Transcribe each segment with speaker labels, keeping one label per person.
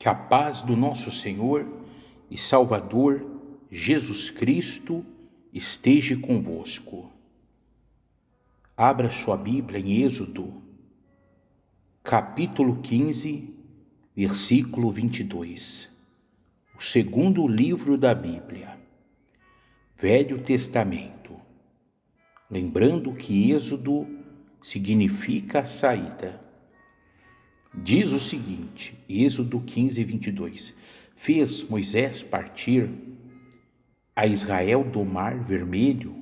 Speaker 1: Que a paz do nosso Senhor e Salvador Jesus Cristo esteja convosco. Abra sua Bíblia em Êxodo, capítulo 15, versículo 22. O segundo livro da Bíblia, Velho Testamento. Lembrando que Êxodo significa a saída. Diz o seguinte, Êxodo 15, 22. Fez Moisés partir a Israel do Mar Vermelho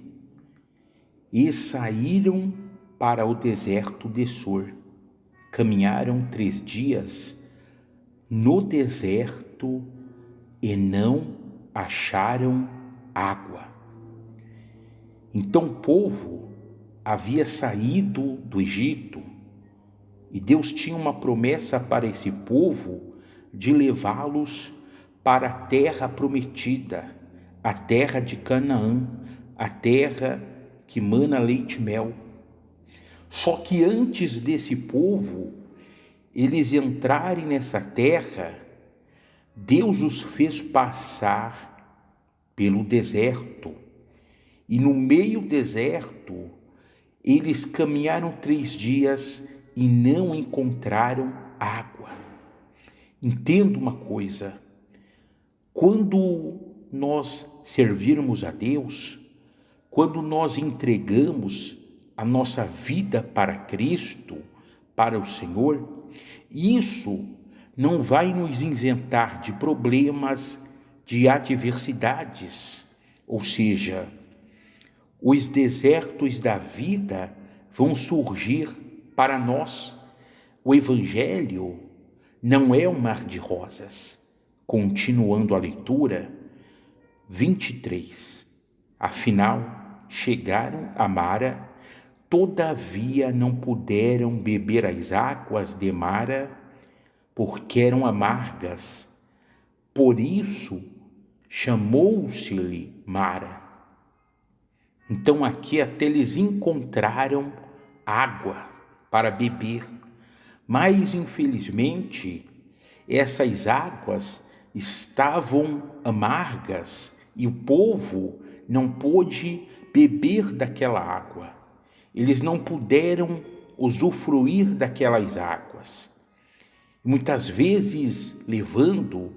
Speaker 1: e saíram para o deserto de Sur. Caminharam 3 dias no deserto e não acharam água. Então o povo havia saído do Egito e Deus tinha uma promessa para esse povo de levá-los para a terra prometida, a terra de Canaã, a terra que mana leite e mel. Só que antes desse povo, eles entrarem nessa terra, Deus os fez passar pelo deserto. E no meio do deserto, eles caminharam 3 dias e não encontraram água. Entenda uma coisa, quando nós servirmos a Deus, quando nós entregamos a nossa vida para Cristo, para o Senhor, isso não vai nos isentar de problemas, de adversidades, ou seja, os desertos da vida vão surgir para nós. O Evangelho não é um mar de rosas. Continuando a leitura, 23. Afinal, chegaram a Mara, todavia não puderam beber as águas de Mara, porque eram amargas. Por isso, chamou-se-lhe Mara. Então aqui até eles encontraram água para beber, mas infelizmente essas águas estavam amargas e o povo não pôde beber daquela água. Eles não puderam usufruir daquelas águas. Muitas vezes, levando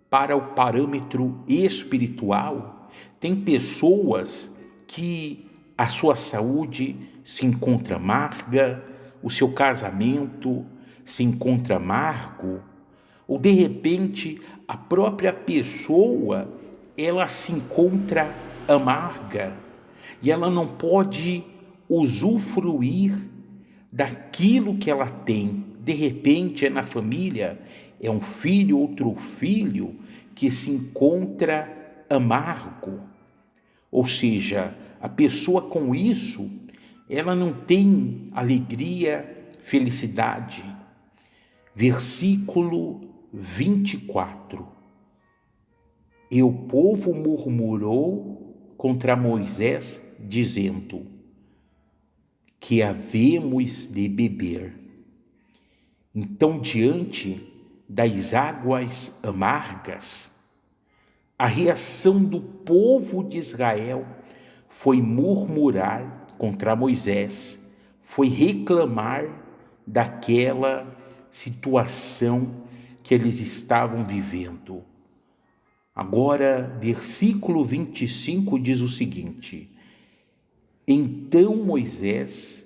Speaker 1: para o parâmetro espiritual, tem pessoas que a sua saúde se encontra amarga, o seu casamento se encontra amargo, ou de repente a própria pessoa ela se encontra amarga e ela não pode usufruir daquilo que ela tem. De repente é na família, é um filho, outro filho que se encontra amargo. Ou seja, a pessoa com isso, ela não tem alegria, felicidade. Versículo 24. E o povo murmurou contra Moisés, dizendo: que havemos de beber. Então, diante das águas amargas, a reação do povo de Israel foi murmurar contra Moisés, foi reclamar daquela situação que eles estavam vivendo. Agora, versículo 25 diz o seguinte: então Moisés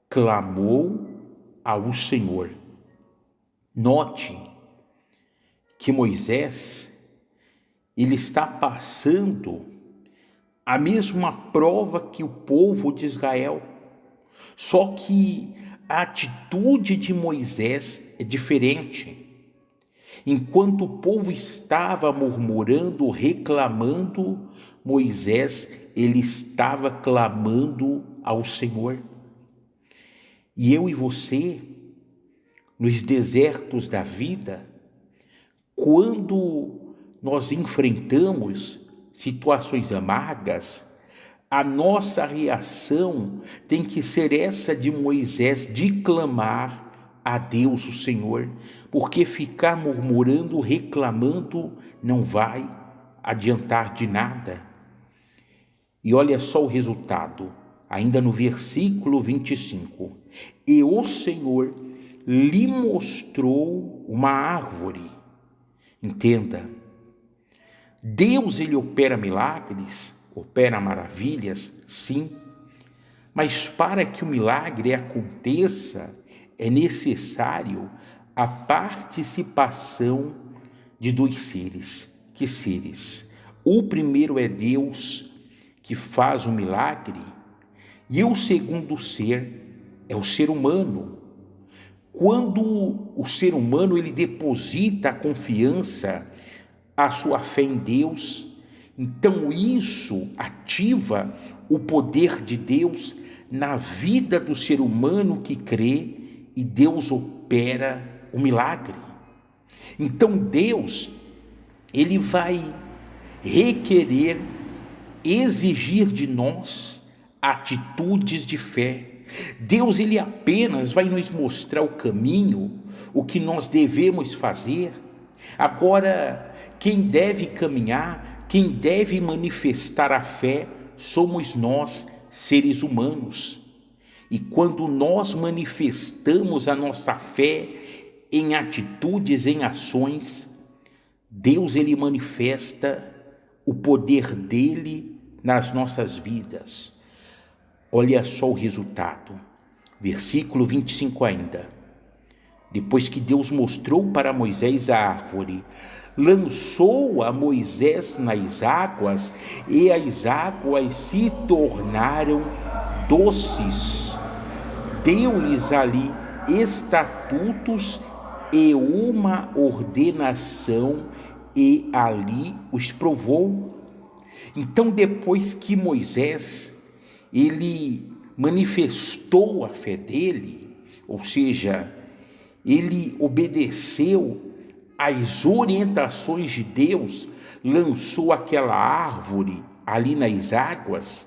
Speaker 1: clamou ao Senhor. Note que Moisés ele está passando a mesma prova que o povo de Israel, só que a atitude de Moisés é diferente. Enquanto o povo estava murmurando, reclamando, Moisés ele estava clamando ao Senhor. E eu e você, nos desertos da vida, quando nós enfrentamos situações amargas, a nossa reação tem que ser essa de Moisés, de clamar a Deus, o Senhor, porque ficar murmurando, reclamando, não vai adiantar de nada. E olha só o resultado, ainda no versículo 25. E o Senhor lhe mostrou uma árvore. Entenda, Deus, ele opera milagres, opera maravilhas, sim, mas para que o milagre aconteça, é necessário a participação de dois seres. Que seres? O primeiro é Deus, que faz o milagre, e o segundo ser é o ser humano. Quando o ser humano ele deposita a confiança, a sua fé em Deus, então isso ativa o poder de Deus na vida do ser humano que crê, e Deus opera o milagre. Então Deus, ele vai requerer, exigir de nós atitudes de fé. Deus, ele apenas vai nos mostrar o caminho, o que nós devemos fazer. Agora, quem deve caminhar, quem deve manifestar a fé, somos nós, seres humanos. E quando nós manifestamos a nossa fé em atitudes, em ações, Deus, ele manifesta o poder dele nas nossas vidas. Olha só o resultado, versículo 25 ainda. Depois que Deus mostrou para Moisés a árvore, lançou a Moisés nas águas, e as águas se tornaram doces. Deu-lhes ali estatutos e uma ordenação, e ali os provou. Então, depois que Moisés ele manifestou a fé dele, ou seja, ele obedeceu às orientações de Deus, lançou aquela árvore ali nas águas,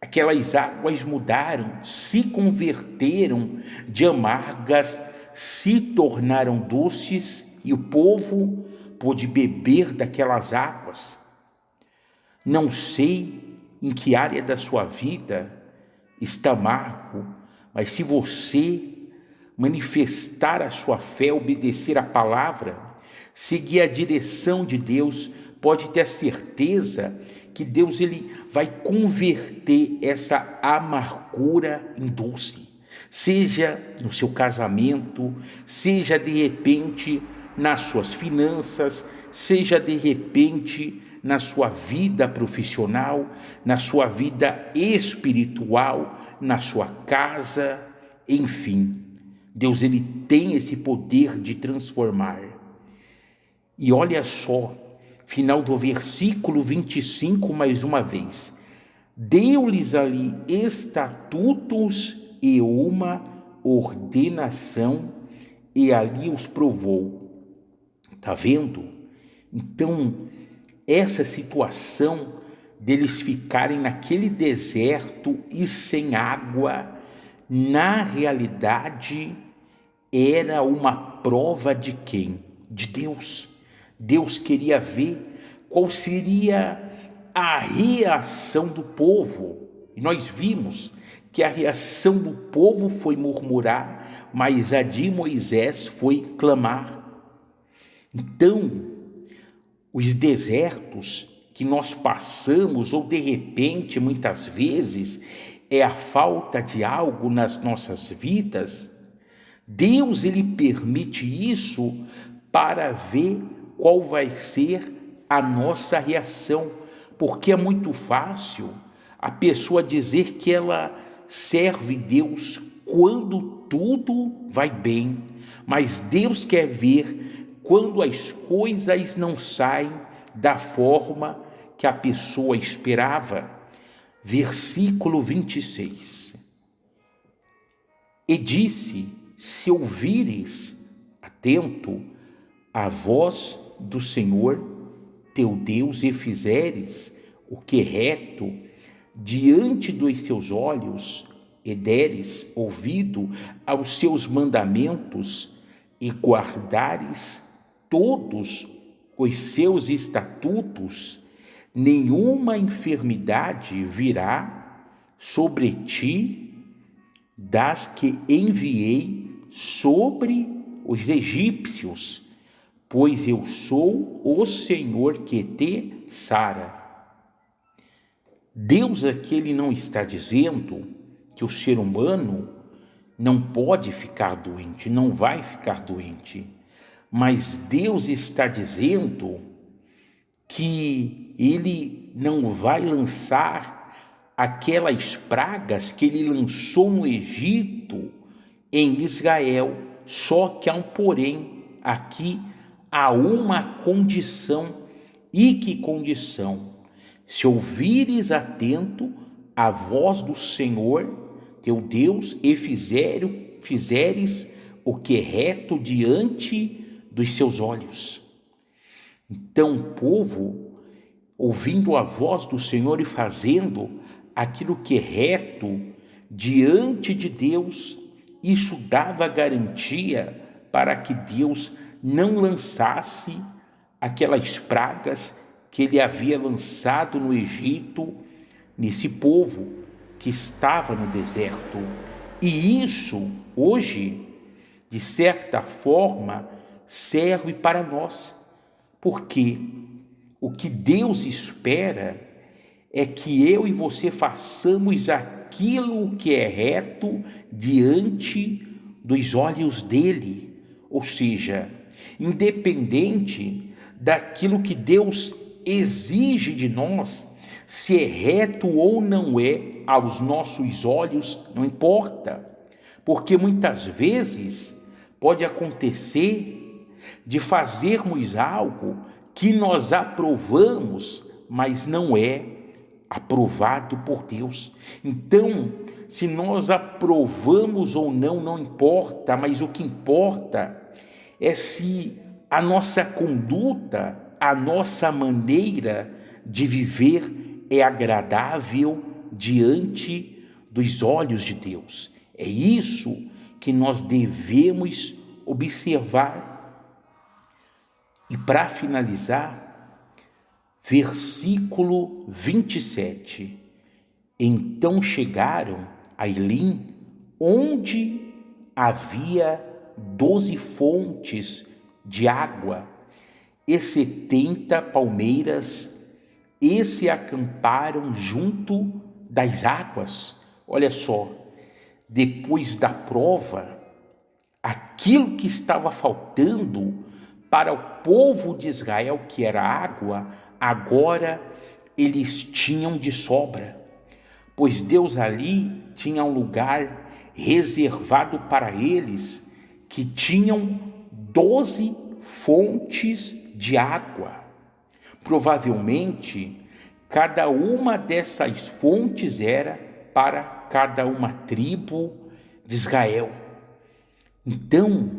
Speaker 1: aquelas águas mudaram, se converteram de amargas, se tornaram doces, e o povo pôde beber daquelas águas. Não sei em que área da sua vida está amargo, mas se você manifestar a sua fé, obedecer a palavra, seguir a direção de Deus, pode ter certeza que Deus ele vai converter essa amargura em doce, seja no seu casamento, seja de repente nas suas finanças, seja de repente na sua vida profissional, na sua vida espiritual, na sua casa, enfim. Deus ele tem esse poder de transformar. E olha só, final do versículo 25, mais uma vez. Deu-lhes ali estatutos e uma ordenação, e ali os provou. Está vendo? Então, essa situação deles ficarem naquele deserto e sem água, na realidade, era uma prova de quem? De Deus. Deus queria ver qual seria a reação do povo. E nós vimos que a reação do povo foi murmurar, mas a de Moisés foi clamar. Então, os desertos que nós passamos, ou de repente, muitas vezes, é a falta de algo nas nossas vidas. Deus ele permite isso para ver qual vai ser a nossa reação, porque é muito fácil a pessoa dizer que ela serve Deus quando tudo vai bem, mas Deus quer ver quando as coisas não saem da forma que a pessoa esperava. Versículo 26. E disse: se ouvires atento a voz do Senhor teu Deus, e fizeres o que é reto diante dos teus olhos, e deres ouvido aos seus mandamentos e guardares todos os seus estatutos, nenhuma enfermidade virá sobre ti das que enviei sobre os egípcios, pois eu sou o Senhor que te sara. Deus aqui ele não está dizendo que o ser humano não pode ficar doente, não vai ficar doente, mas Deus está dizendo que ele não vai lançar aquelas pragas que ele lançou no Egito em Israel, só que há um porém, aqui há uma condição. E que condição? Se ouvires atento a voz do Senhor teu Deus e fizeres o que é reto diante dos seus olhos. Então o povo, ouvindo a voz do Senhor e fazendo aquilo que é reto diante de Deus, isso dava garantia para que Deus não lançasse aquelas pragas que ele havia lançado no Egito, nesse povo que estava no deserto. E isso, hoje, de certa forma, serve para nós, porque o que Deus espera é que eu e você façamos aquilo que é reto diante dos olhos dele, ou seja, independente daquilo que Deus exige de nós, se é reto ou não é aos nossos olhos, não importa, porque muitas vezes pode acontecer de fazermos algo que nós aprovamos, mas não é aprovado por Deus. Então, se nós aprovamos ou não, não importa, mas o que importa é se a nossa conduta, a nossa maneira de viver é agradável diante dos olhos de Deus. É isso que nós devemos observar. E para finalizar, versículo 27. Então chegaram a Elim, onde havia 12 fontes de água e 70 palmeiras, e se acamparam junto das águas. Olha só, depois da prova, aquilo que estava faltando para o povo de Israel, que era água, agora eles tinham de sobra, pois Deus ali tinha um lugar reservado para eles, que tinham 12 fontes de água. Provavelmente, cada uma dessas fontes era para cada uma tribo de Israel. Então,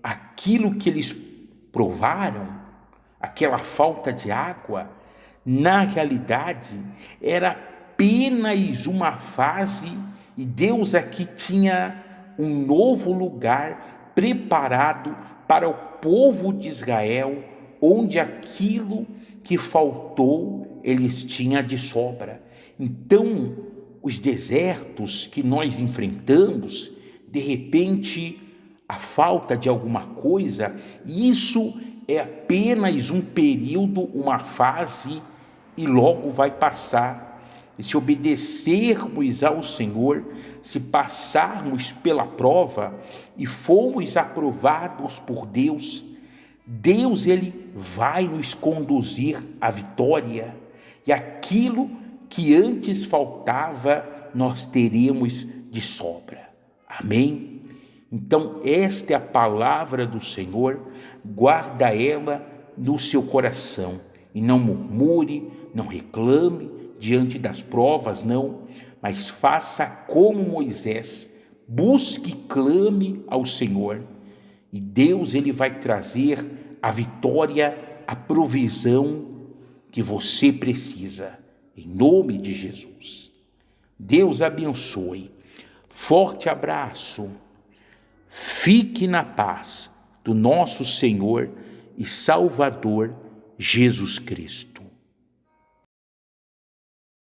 Speaker 1: aquilo que eles provaram, aquela falta de água, na realidade era apenas uma fase, e Deus aqui tinha um novo lugar preparado para o povo de Israel, onde aquilo que faltou eles tinham de sobra. Então, os desertos que nós enfrentamos, de repente, a falta de alguma coisa, isso é apenas um período, uma fase, e logo vai passar. E se obedecermos ao Senhor, se passarmos pela prova e formos aprovados por Deus, Deus ele vai nos conduzir à vitória, e aquilo que antes faltava, nós teremos de sobra. Amém? Então, esta é a palavra do Senhor, guarda ela no seu coração, e não murmure, não reclame diante das provas, não, mas faça como Moisés, busque e clame ao Senhor, e Deus ele vai trazer a vitória, a provisão que você precisa, em nome de Jesus. Deus abençoe. Forte abraço. Fique na paz do nosso Senhor e Salvador Jesus Cristo.